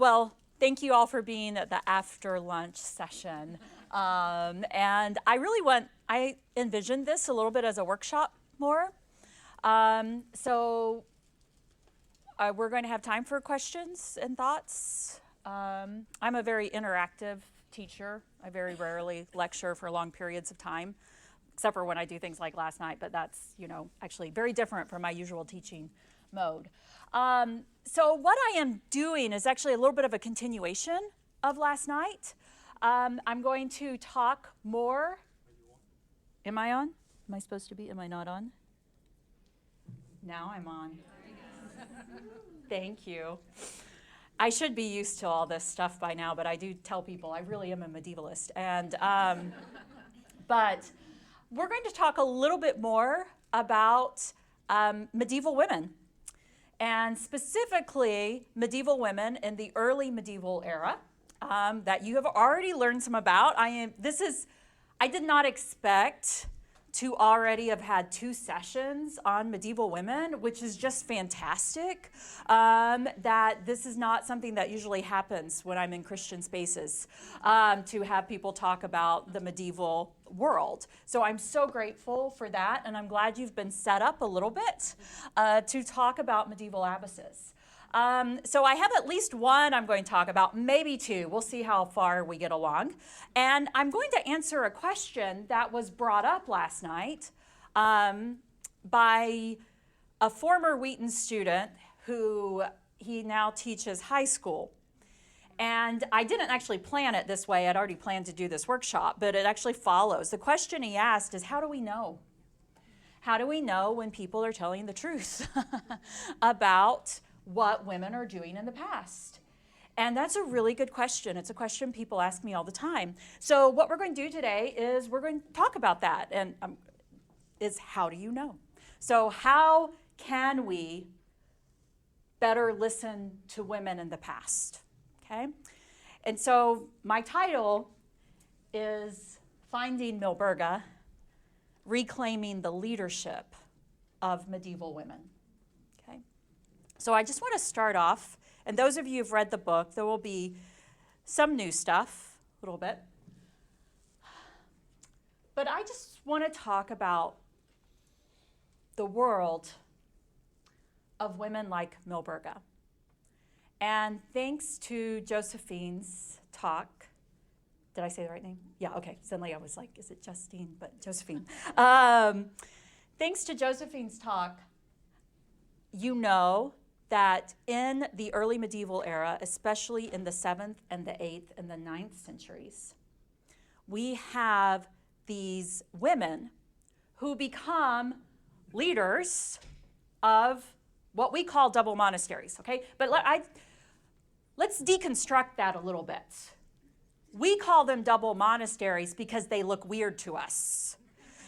Well, thank you all for being at the after lunch session. And I envisioned this a little bit as a workshop more. So we're going to have time for questions and thoughts. I'm a very interactive teacher. I very rarely lecture for long periods of time, except for when I do things like last night, but that's, actually very different from my usual teaching mode. So what I am doing is actually a little bit of a continuation of last night. I'm going to talk more. Am I on? Am I supposed to be? Am I not on? Now I'm on. Thank you. I should be used to all this stuff by now, but I do tell people I really am a medievalist. And but we're going to talk a little bit more about medieval women, and specifically medieval women in the early medieval era that you have already learned some about. I did not expect to already have had 2 sessions on medieval women, which is just fantastic. That this is not something that usually happens when I'm in Christian spaces, to have people talk about the medieval world. So I'm so grateful for that, and I'm glad you've been set up a little bit to talk about medieval abbesses. So I have at least one I'm going to talk about, maybe 2. We'll see how far we get along. And I'm going to answer a question that was brought up last night by a former Wheaton student who he now teaches high school. And I didn't actually plan it this way. I'd already planned to do this workshop, but it actually follows. The question he asked is, how do we know? How do we know when people are telling the truth about what women are doing in the past? And that's a really good question. It's a question people ask me all the time. So what we're going to do today is we're going to talk about that, and is how do you know? So how can we better listen to women in the past? Okay? And so my title is Finding Milburga, Reclaiming the Leadership of Medieval Women. Okay? So I just want to start off, and those of you who've read the book, there will be some new stuff, a little bit. But I just want to talk about the world of women like Milburga. And thanks to Josephine's talk, did I say the right name? Yeah, okay. Suddenly I was like, is it Justine? But Josephine. Thanks to Josephine's talk, you know that in the early medieval era, especially in the 7th and the 8th and the 9th centuries, we have these women who become leaders of what we call double monasteries, okay? But let's deconstruct that a little bit. We call them double monasteries because they look weird to us.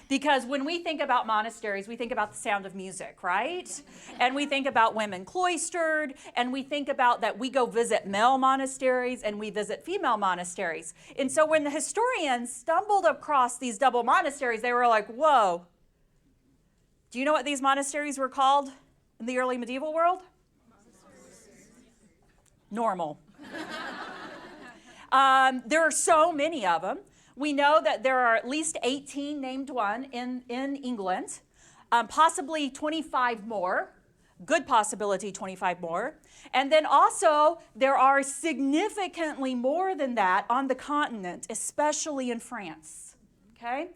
Because when we think about monasteries, we think about the sound of music, right? And we think about women cloistered, and we think about that we go visit male monasteries and we visit female monasteries. And so when the historians stumbled across these double monasteries, they were like, whoa. Do you know what these monasteries were called in the early medieval world? Normal. There are so many of them. We know that there are at least 18 named one in England, possibly 25 more, good possibility 25 more. And then also there are significantly more than that on the continent, especially in France, okay?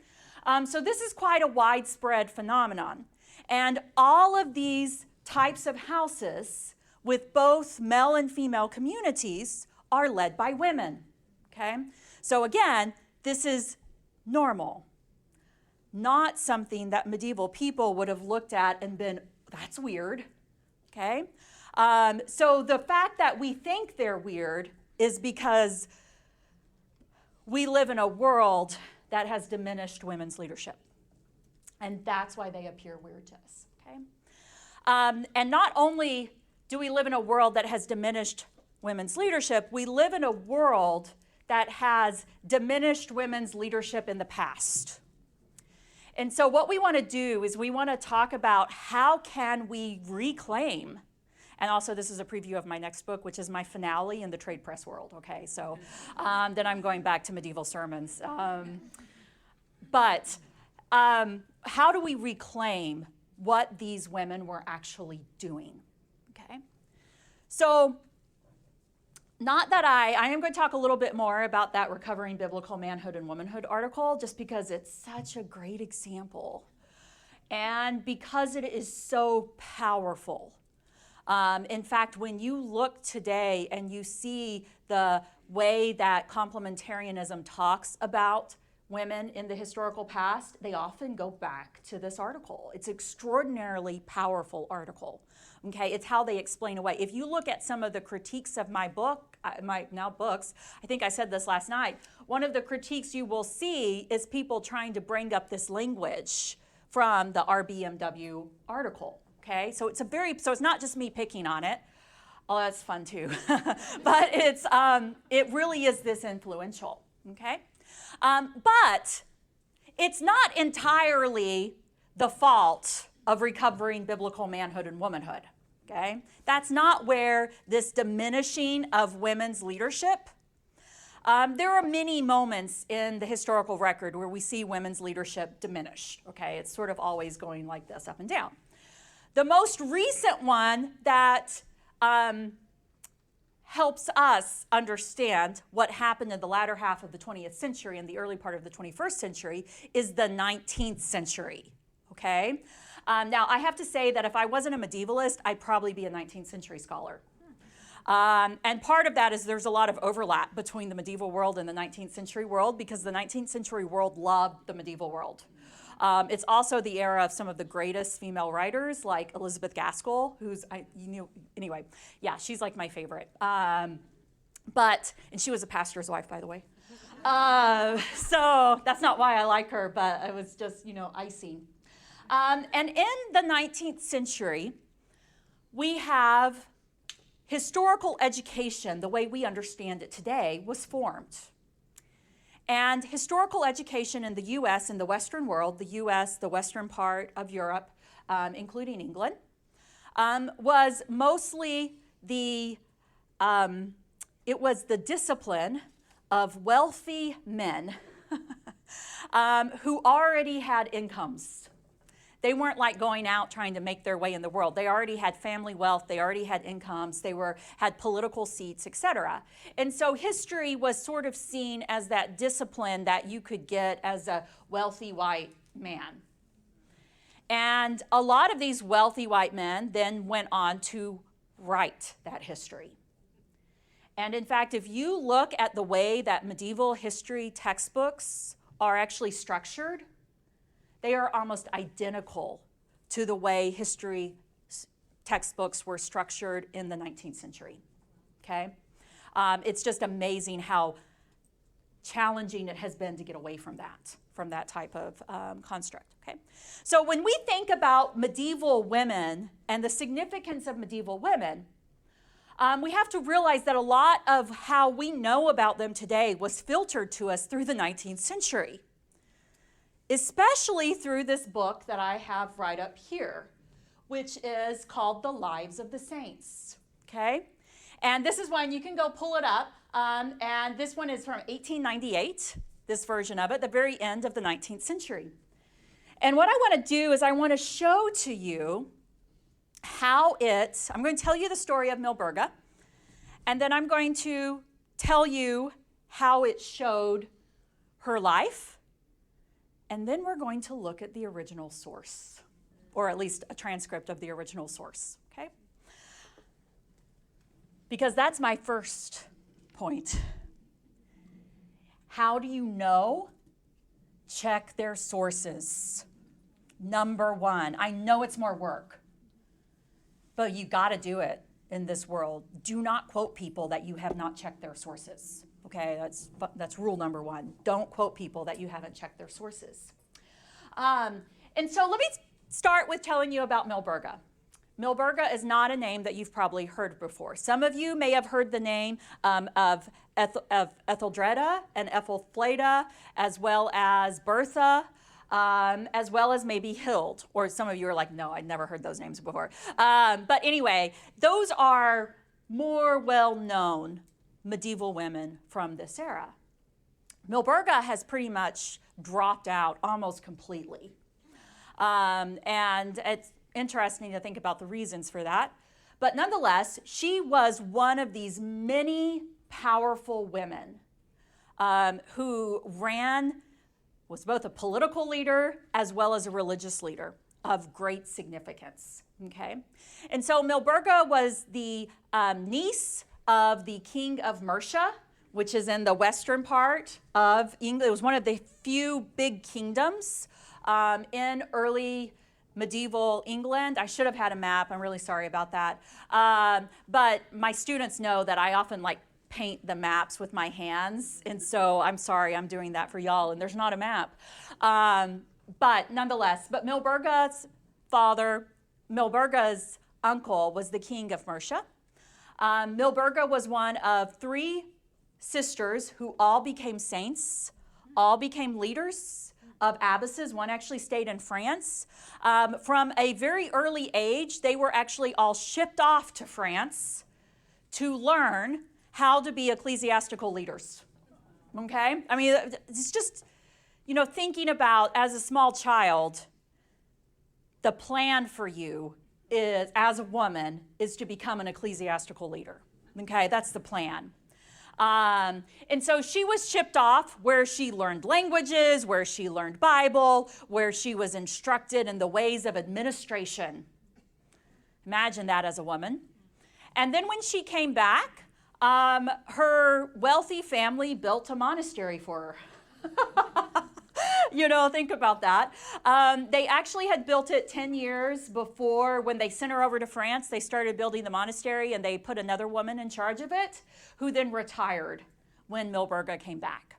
So this is quite a widespread phenomenon. And all of these types of houses with both male and female communities are led by women, okay? So again, this is normal, not something that medieval people would have looked at and been, that's weird, okay? So the fact that we think they're weird is because we live in a world that has diminished women's leadership. And that's why they appear weird to us, okay? And not only do we live in a world that has diminished women's leadership, we live in a world that has diminished women's leadership in the past. And so what we want to do is we want to talk about how can we reclaim And also, this is a preview of my next book, which is my finale in the trade press world, okay? So then I'm going back to medieval sermons. But how do we reclaim what these women were actually doing, okay? So not that I am going to talk a little bit more about that Recovering Biblical Manhood and Womanhood article, just because it's such a great example. And because it is so powerful. In fact, when you look today and you see the way that complementarianism talks about women in the historical past, they often go back to this article. It's an extraordinarily powerful article. Okay, it's how they explain away. If you look at some of the critiques of my book, my now books, I think I said this last night, one of the critiques you will see is people trying to bring up this language from the RBMW article. Okay, so it's not just me picking on it. Oh, that's fun too. But it really is this influential. Okay, but it's not entirely the fault of recovering biblical manhood and womanhood. Okay, that's not where this diminishing of women's leadership. There are many moments in the historical record where we see women's leadership diminish. Okay, it's sort of always going like this, up and down. The most recent one that helps us understand what happened in the latter half of the 20th century and the early part of the 21st century is the 19th century, okay? Now, I have to say that if I wasn't a medievalist, I'd probably be a 19th century scholar. And part of that is there's a lot of overlap between the medieval world and the 19th century world because the 19th century world loved the medieval world. It's also the era of some of the greatest female writers, like Elizabeth Gaskell, anyway, yeah, she's like my favorite. And she was a pastor's wife, by the way. So that's not why I like her, but it was just, icing. And in the 19th century, we have historical education, the way we understand it today, was formed. And historical education in the U.S. and the Western world, the U.S., the western part of Europe, including England, was mostly it was the discipline of wealthy men who already had incomes. They weren't like going out trying to make their way in the world. They already had family wealth. They already had incomes. They had political seats, etc. And so history was sort of seen as that discipline that you could get as a wealthy white man. And a lot of these wealthy white men then went on to write that history. And in fact, if you look at the way that medieval history textbooks are actually structured, they are almost identical to the way history textbooks were structured in the 19th century, okay? It's just amazing how challenging it has been to get away from that type of construct, okay? So when we think about medieval women and the significance of medieval women, we have to realize that a lot of how we know about them today was filtered to us through the 19th century. Especially through this book that I have right up here, which is called The Lives of the Saints, okay? And this is one, you can go pull it up, and this one is from 1898, this version of it, the very end of the 19th century. And what I want to do is I want to show to you I'm going to tell you the story of Milburga, and then I'm going to tell you how it showed her life. And then we're going to look at the original source, or at least a transcript of the original source, okay? Because that's my first point. How do you know? Check their sources. Number one, I know it's more work, but you gotta do it in this world. Do not quote people that you have not checked their sources. Okay, that's rule number one. Don't quote people that you haven't checked their sources. And so let me start with telling you about Milburga. Milburga is not a name that you've probably heard before. Some of you may have heard the name of Etheldreda and Ethelfleda, as well as Bertha, as well as maybe Hild, or some of you are like, no, I'd never heard those names before. But anyway, those are more well-known medieval women from this era. Milburga has pretty much dropped out almost completely. And it's interesting to think about the reasons for that. But nonetheless, she was one of these many powerful women who was both a political leader as well as a religious leader of great significance. Okay? And so Milburga was the niece of the king of Mercia, which is in the western part of England. It was one of the few big kingdoms in early medieval England. I should have had a map. I'm really sorry about that. But my students know that I often paint the maps with my hands. And so I'm sorry I'm doing that for y'all. And there's not a map. But nonetheless, Milburga's uncle was the king of Mercia. Milburga was one of 3 sisters who all became saints, all became leaders of abbesses. One actually stayed in France. From a very early age, they were actually all shipped off to France to learn how to be ecclesiastical leaders. Okay? I mean, it's just, thinking about as a small child, the plan for you is, as a woman, is to become an ecclesiastical leader. Okay? That's the plan. And so she was shipped off where she learned languages, where she learned Bible, where she was instructed in the ways of administration. Imagine that as a woman. And then when she came back, her wealthy family built a monastery for her. Think about that. They actually had built it 10 years before. When they sent her over to France, they started building the monastery, and they put another woman in charge of it, who then retired when Milburga came back.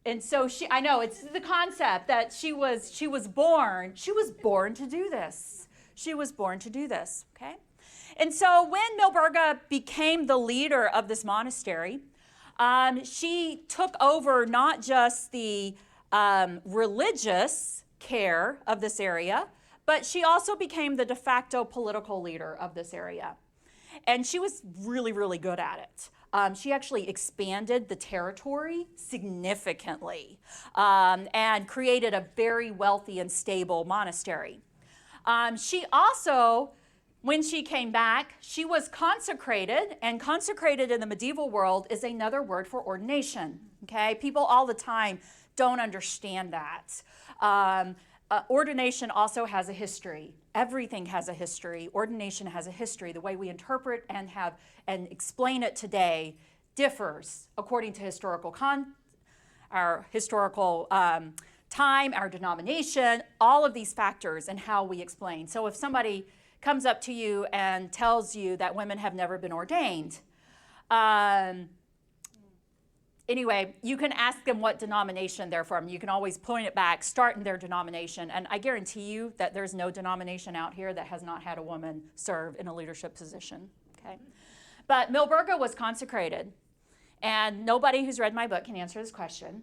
And so I know, it's the concept that she was born to do this. She was born to do this, okay? And so when Milburga became the leader of this monastery, she took over not just the religious care of this area, but she also became the de facto political leader of this area. And she was really, really good at it. She actually expanded the territory significantly and created a very wealthy and stable monastery. She also, when she came back, she was consecrated, and consecrated in the medieval world is another word for ordination. Okay? People all the time don't understand that. Ordination also has a history. Everything has a history. Ordination has a history. The way we interpret and explain it today differs according to our historical time, our denomination, all of these factors, and how we explain. So if somebody comes up to you and tells you that women have never been ordained, anyway, you can ask them what denomination they're from. You can always point it back, start in their denomination, and I guarantee you that there's no denomination out here that has not had a woman serve in a leadership position, okay? But Milburga was consecrated, and nobody who's read my book can answer this question.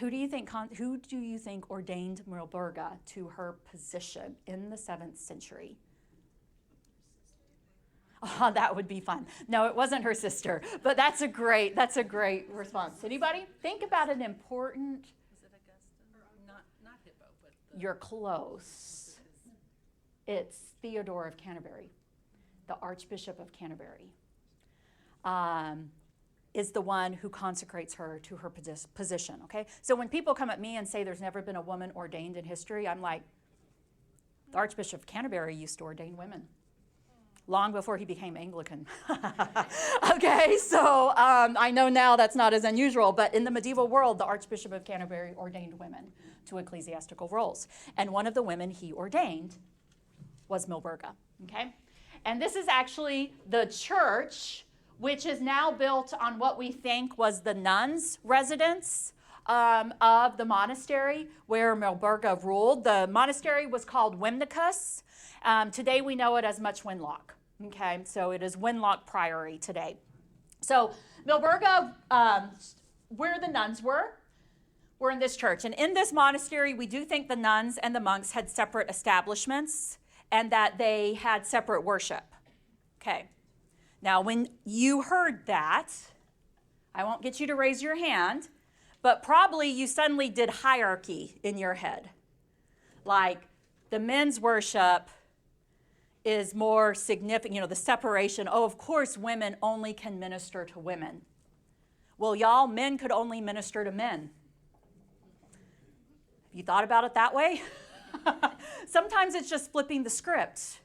Who do you think ordained Milburga to her position in the 7th century? Oh, that would be fun. No, it wasn't her sister, but that's a great response. Anybody? Think about an important. Is it Augustine? Not Hippo, but. You're close. It's Theodore of Canterbury, the Archbishop of Canterbury, is the one who consecrates her to her position. Okay, so when people come at me and say there's never been a woman ordained in history, I'm like, the Archbishop of Canterbury used to ordain women long before he became Anglican. Okay, so I know now that's not as unusual, but in the medieval world, the Archbishop of Canterbury ordained women to ecclesiastical roles. And one of the women he ordained was Milburga, okay? And this is actually the church, which is now built on what we think was the nuns' residence of the monastery where Milburga ruled. The monastery was called Wimnicus. Today we know it as Much Wenlock. Okay, so it is Wenlock Priory today. So Milburga, where the nuns were were in this church. And in this monastery, we do think the nuns and the monks had separate establishments and that they had separate worship. Okay. Now, when you heard that, I won't get you to raise your hand, but probably you suddenly did hierarchy in your head. Like the men's worship is more significant, the separation. Oh, of course, women only can minister to women. Well, y'all, men could only minister to men. You thought about it that way? Sometimes it's just flipping the script.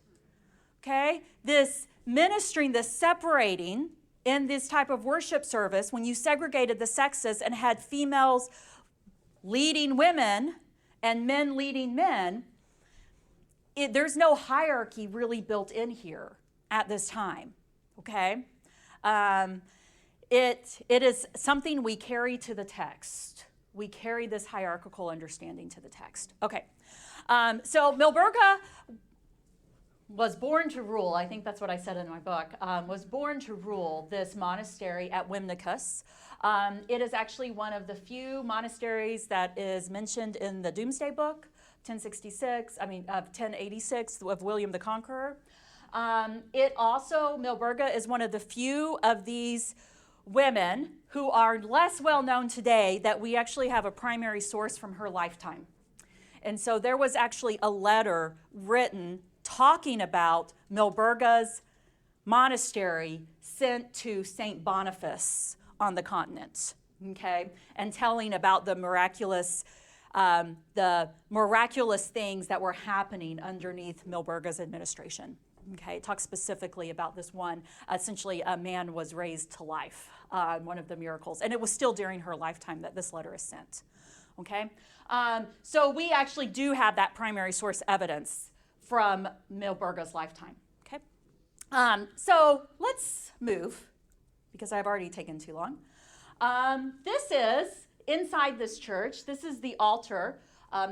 Okay? This ministering, this separating in this type of worship service, when you segregated the sexes and had females leading women and men leading men, there's no hierarchy really built in here at this time. Okay? It is something we carry to the text. We carry this hierarchical understanding to the text. Okay, so Milburga was born to rule, I think that's what I said in my book, was born to rule this monastery at Wimnicus. It is actually one of the few monasteries that is mentioned in the Doomsday Book, 1086 of William the Conqueror. Milburga is one of the few of these women who are less well known today that we actually have a primary source from her lifetime. And so there was actually a letter written talking about Milburga's monastery sent to St. Boniface on the continent, okay, and telling about the miraculous things that were happening underneath Milburga's administration. Okay, it talks specifically about this one. Essentially, a man was raised to life, one of the miracles. And it was still during her lifetime that this letter is sent. Okay, so we actually do have that primary source evidence from Milburga's lifetime. Okay, so let's move, because I've already taken too long. This is inside this church. This is the altar.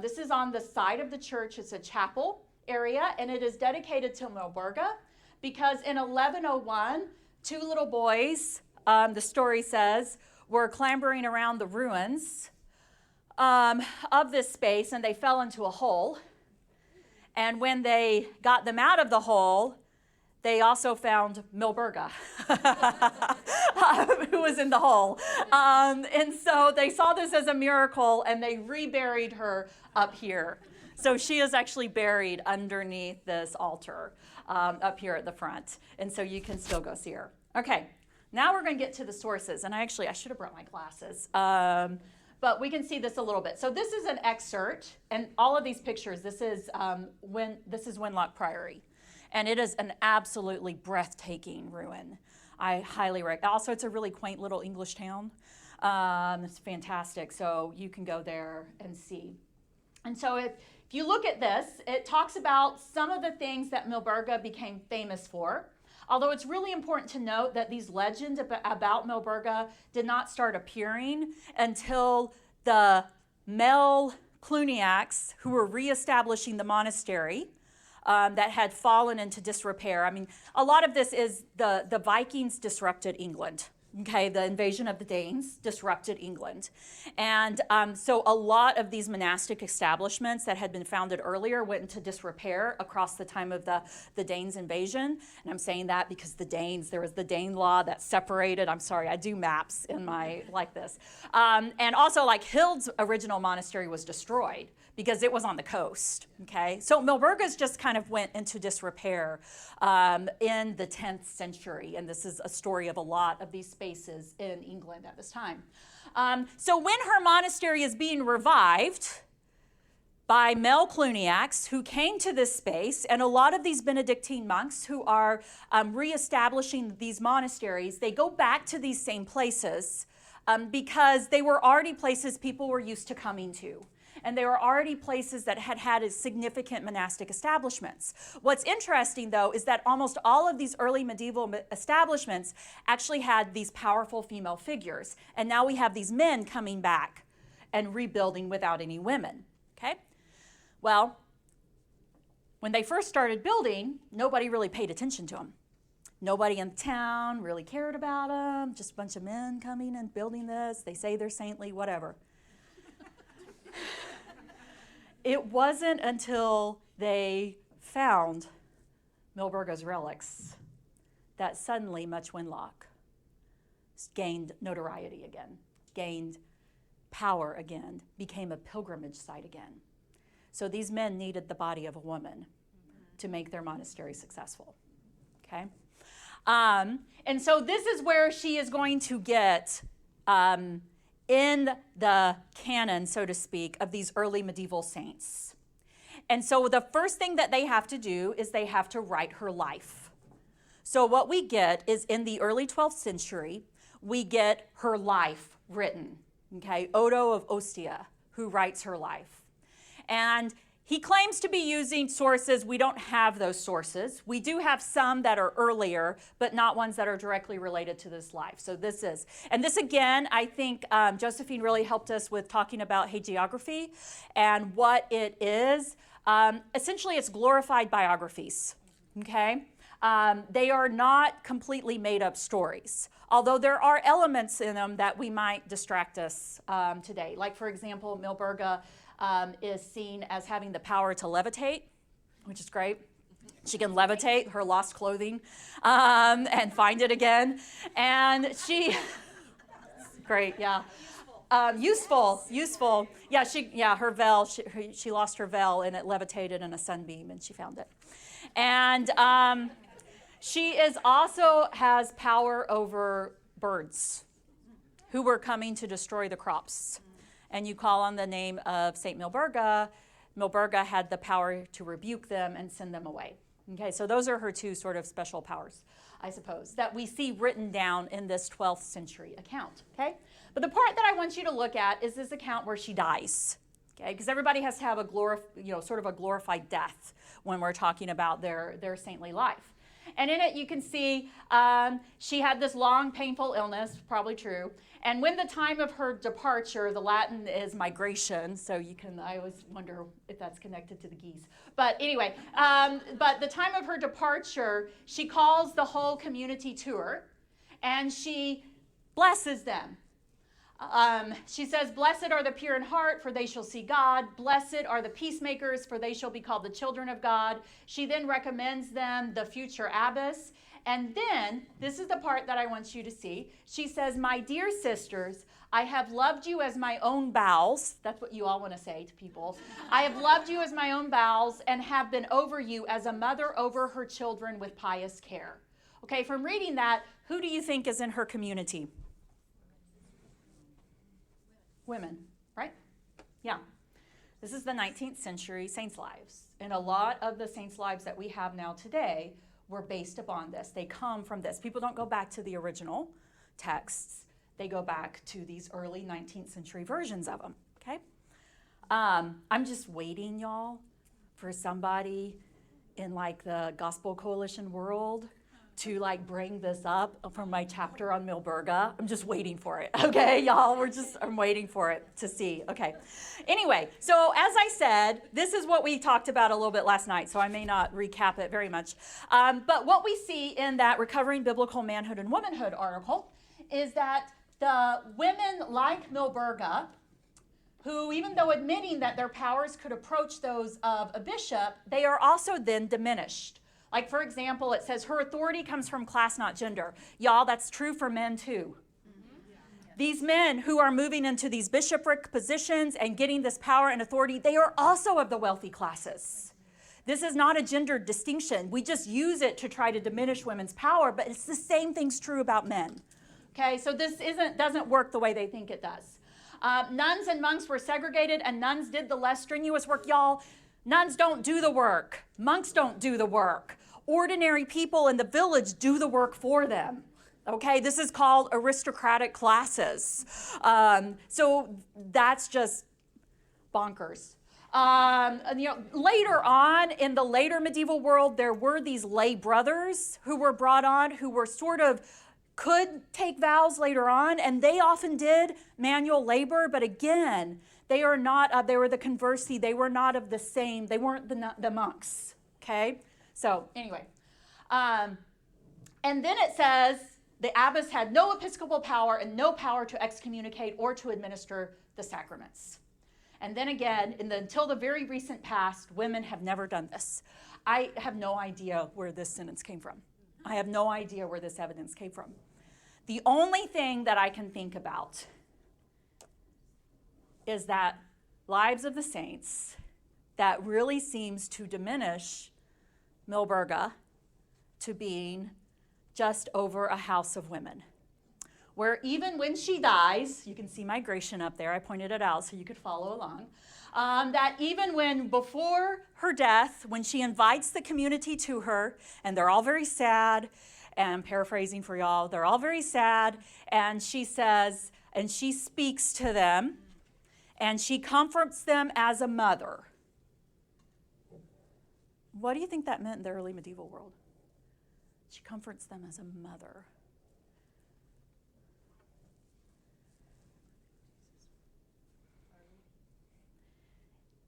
This is on the side of the church. It's a chapel area, and it is dedicated to Milburga because in 1101, two little boys, the story says, were clambering around the ruins of this space, and they fell into a hole. And when they got them out of the hole, they also found Milburga, who was in the hole. And so they saw this as a miracle, and they reburied her up here. So she is actually buried underneath this altar up here at the front. And so you can still go see her. Okay, now we're going to get to the sources. And I should have brought my glasses. But we can see this a little bit. So this is an excerpt. And all of these pictures, this is Wenlock Priory. And it is an absolutely breathtaking ruin. I highly recommend. Also, it's a really quaint little English town. It's fantastic. So you can go there and see. And so if you look at this, it talks about some of the things that Milburga became famous for. Although it's really important to note that these legends about Milburga did not start appearing until the Mel Cluniacs, who were reestablishing the monastery, that had fallen into disrepair. I mean, a lot of this is the Vikings disrupted England. Okay, the invasion of the Danes disrupted England. And so a lot of these monastic establishments that had been founded earlier went into disrepair across the time of the Danes' invasion. And I'm saying that because there was the Dane law that separated, I'm sorry, I do maps in my, like this. And also like Hild's original monastery was destroyed because it was on the coast, okay? So Milburga's just kind of went into disrepair in the 10th century, and this is a story of a lot of these spaces in England at this time. So when her monastery is being revived by Mel Cluniacs, who came to this space, and a lot of these Benedictine monks who are reestablishing these monasteries, they go back to these same places because they were already places people were used to coming to. And they were already places that had significant monastic establishments. What's interesting, though, is that almost all of these early medieval establishments actually had these powerful female figures. And now we have these men coming back and rebuilding without any women, okay? Well, when they first started building, nobody really paid attention to them. Nobody in town really cared about them, just a bunch of men coming and building this. They say they're saintly, whatever. it wasn't until they found Milburga's relics that suddenly Much Wenlock gained notoriety again, gained power again, became a pilgrimage site again. So these men needed the body of a woman to make their monastery successful, okay? And so this is where she is going to get in the canon, so to speak, of these early medieval saints. And so the first thing that they have to do is they have to write her life. So what we get is in the early 12th century, we get her life written, okay? Odo of Ostia, who writes her life. And he claims to be using sources. We don't have those sources. We do have some that are earlier, but not ones that are directly related to this life. So this is, and this again, I think Josephine really helped us with talking about hagiography and what it is. Essentially, it's glorified biographies, okay? They are not completely made up stories, although there are elements in them that we might distract us today. Like, for example, Milburga is seen as having the power to levitate, which is great. She can levitate her lost clothing and find it again. And she, great, yeah. Useful. Yeah, her veil, she lost her veil and it levitated in a sunbeam and she found it. And she is also has power over birds who were coming to destroy the crops. And you call on the name of St. Milburga. Milburga had the power to rebuke them and send them away. Okay, so those are her two sort of special powers, I suppose, that we see written down in this 12th century account, okay? But the part that I want you to look at is this account where she dies, okay? Because everybody has to have a sort of a glorified death when we're talking about their saintly life. And in it, you can see she had this long, painful illness, probably true. And when the time of her departure, the Latin is migration, so I always wonder if that's connected to the geese. But anyway, but the time of her departure, she calls the whole community to her, and she blesses them. She says, "Blessed are the pure in heart, for they shall see God. Blessed are the peacemakers, for they shall be called the children of God." She then recommends them the future abbess. And then, this is the part that I want you to see. She says, "My dear sisters, I have loved you as my own bowels." That's what you all want to say to people. "I have loved you as my own bowels and have been over you as a mother over her children with pious care." Okay, from reading that, who do you think is in her community? Women, right? Yeah. This is the 19th century saints' lives. And a lot of the saints' lives that we have now today were based upon this. They come from this. People don't go back to the original texts. They go back to these early 19th century versions of them, okay? I'm just waiting, y'all, for somebody in like the Gospel Coalition world to like bring this up from my chapter on Milburga. I'm just waiting for it, okay, y'all? I'm waiting for it to see, okay. Anyway, so as I said, this is what we talked about a little bit last night, so I may not recap it very much. But what we see in that Recovering Biblical Manhood and Womanhood article is that the women like Milburga, who, even though admitting that their powers could approach those of a bishop, they are also then diminished. Like, for example, it says her authority comes from class, not gender. Y'all, that's true for men too. These men who are moving into these bishopric positions and getting this power and authority, they are also of the wealthy classes. This is not a gender distinction. We just use it to try to diminish women's power, but it's the same thing's true about men. Okay, so this doesn't work the way they think it does. Nuns and monks were segregated, and nuns did the less strenuous work. Y'all, nuns don't do the work. Monks don't do the work. Ordinary people in the village do the work for them. Okay, this is called aristocratic classes. So that's just bonkers. Later on, in the later medieval world, there were these lay brothers who were brought on, who were could take vows later on, and they often did manual labor, but again, they were the conversi, they were not of the same, they weren't the monks, okay? So anyway, and then it says the abbess had no episcopal power and no power to excommunicate or to administer the sacraments. And then again, until the very recent past, women have never done this. I have no idea where this sentence came from. I have no idea where this evidence came from. The only thing that I can think about is that Lives of the Saints, that really seems to diminish Milburga to being just over a house of women, where even when she dies, you can see migration up there, I pointed it out so you could follow along, that even when before her death, when she invites the community to her, and they're all very sad, and I'm paraphrasing for y'all, they're all very sad, and she says, and she speaks to them, and she comforts them as a mother. What do you think that meant in the early medieval world? She comforts them as a mother.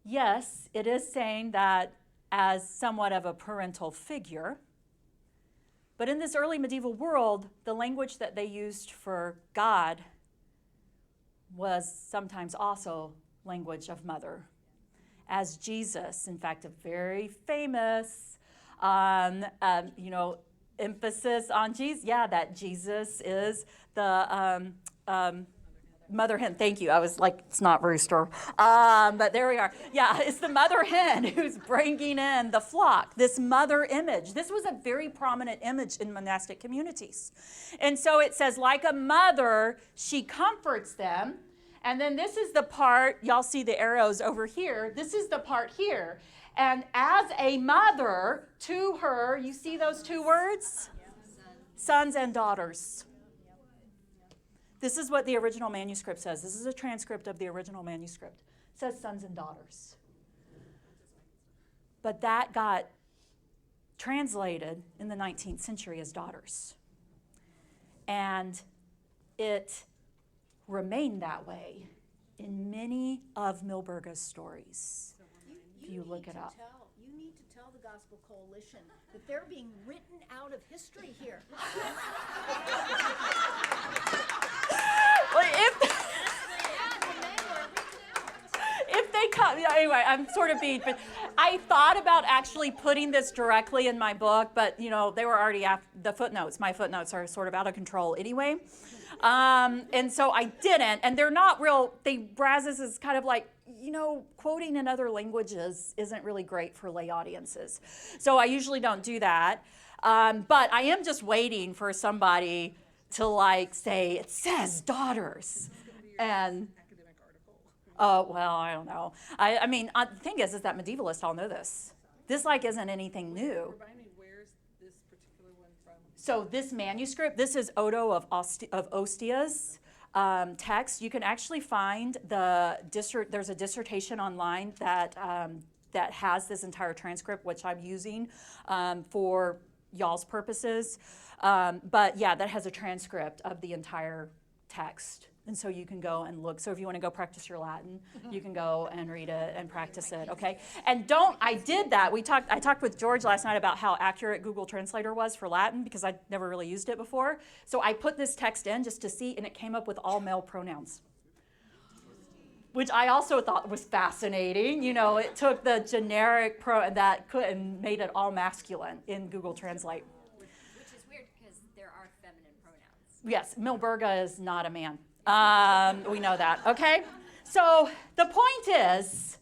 Yes, it is saying that as somewhat of a parental figure, but in this early medieval world, the language that they used for God was sometimes also language of mother. As Jesus, in fact, a very famous, emphasis on Jesus. Yeah, that Jesus is the mother hen. Thank you. I was like, it's not rooster. But there we are. Yeah, it's the mother hen who's bringing in the flock, this mother image. This was a very prominent image in monastic communities. And so it says, like a mother, she comforts them. And then this is the part, y'all see the arrows over here. This is the part here. And as a mother to her, you see those two words? Sons and daughters. This is what the original manuscript says. This is a transcript of the original manuscript. It says sons and daughters. But that got translated in the 19th century as daughters. And it remained that way in many of Milburga's stories. If you look it up. You need to tell the Gospel Coalition that they're being written out of history here. Well, if they come, yeah, anyway, I'm sort of being, but I thought about actually putting this directly in my book, but they were already the footnotes. My footnotes are sort of out of control anyway. And so I didn't, and they're not real, Brazos is kind of like, quoting in other languages isn't really great for lay audiences. So I usually don't do that. But I am just waiting for somebody to say, it says daughters. And academic article. oh, well, I don't know. I mean, the thing is that medievalists all know this. This isn't anything new. Remind me, where's this particular one from? So this manuscript, this is Odo of Ostia's text. You can actually find there's a dissertation online that has this entire transcript, which I'm using for y'all's purposes. But yeah, that has a transcript of the entire text. And so you can go and look. So if you want to go practice your Latin, you can go and read it and practice it, okay? And I did that. I talked with George last night about how accurate Google Translator was for Latin because I'd never really used it before. So I put this text in just to see, and it came up with all male pronouns, which I also thought was fascinating. It took the generic and made it all masculine in Google Translate. Which is weird because there are feminine pronouns. Yes, Milburga is not a man. We know that, okay? So the point is,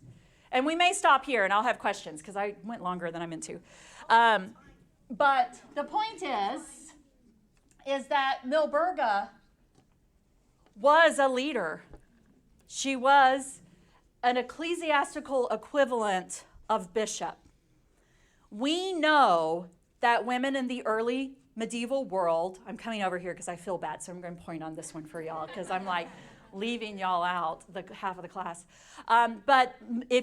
and we may stop here and I'll have questions because I went longer than I meant to. But the point is that Milburga was a leader. She was an ecclesiastical equivalent of bishop. We know that women in the early medieval world, I'm coming over here because I feel bad, so I'm going to point on this one for y'all because I'm leaving y'all out, half of the class. But in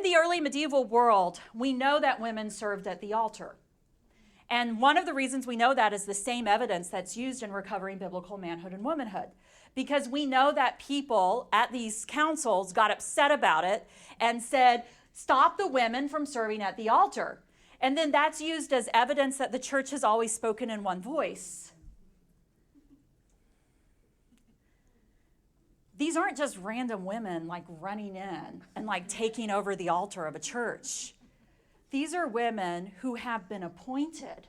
the early medieval world, we know that women served at the altar. And one of the reasons we know that is the same evidence that's used in recovering biblical manhood and womanhood. Because we know that people at these councils got upset about it and said, stop the women from serving at the altar. And then that's used as evidence that the church has always spoken in one voice. these aren't just random women like running in and like taking over the altar of a church. These are women who have been appointed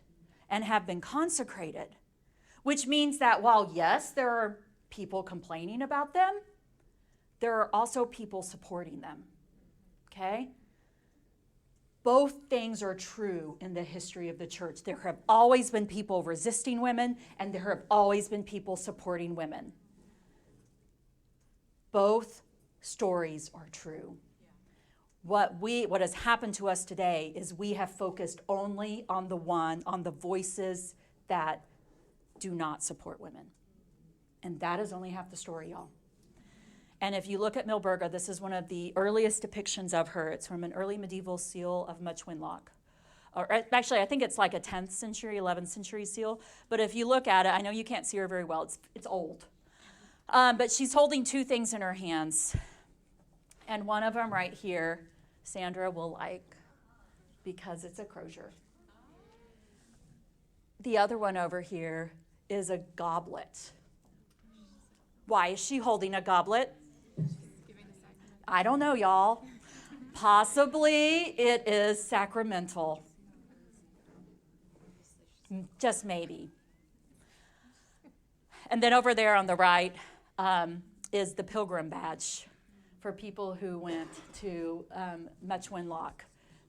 and have been consecrated, which means that while, yes, there are people complaining about them, there are also people supporting them, okay? Both things are true in the history of the church. There have always been people resisting women, and there have always been people supporting women. Both stories are true. What has happened to us today is we have focused only on the voices that do not support women. And that is only half the story, y'all. And if you look at Milburga, this is one of the earliest depictions of her. It's from an early medieval seal of Much Winlock. Or actually, I think it's like a 10th century, 11th century seal. But if you look at it, I know you can't see her very well. It's old. But she's holding two things in her hands. And one of them right here, Sandra will like, because it's a crozier. The other one over here is a goblet. Why is she holding a goblet? I don't know, y'all. Possibly it is sacramental. Just maybe. And then over there on the right is the pilgrim badge for people who went to Much Winlock.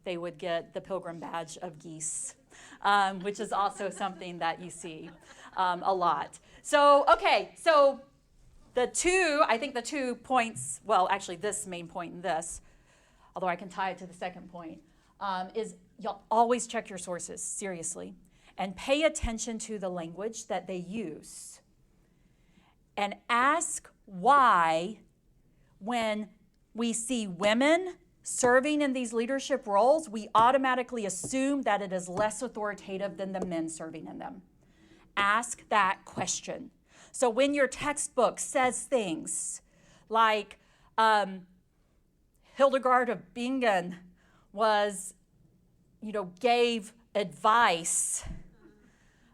They would get the pilgrim badge of geese, which is also something that you see a lot. So, okay, so I think the 2 points, well, actually this main point and this, although I can tie it to the second point, is you'll always check your sources, seriously, and pay attention to the language that they use. And ask why, when we see women serving in these leadership roles, we automatically assume that it is less authoritative than the men serving in them. Ask that question. So when your textbook says things like Hildegard of Bingen gave advice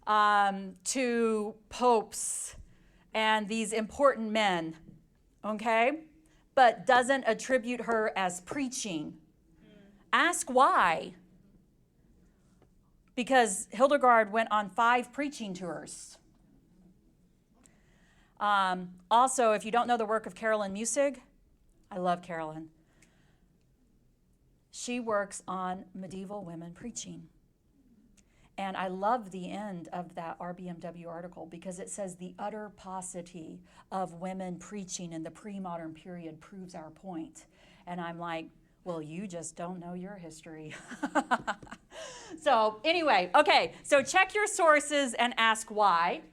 to popes and these important men, okay, but doesn't attribute her as preaching, ask why. Because Hildegard went on 5 preaching tours. Also, if you don't know the work of Carolyn Muessig, I love Carolyn. She works on medieval women preaching. And I love the end of that RBMW article because it says the utter paucity of women preaching in the pre-modern period proves our point. And I'm like, well, you just don't know your history. So anyway, okay, so check your sources and ask why.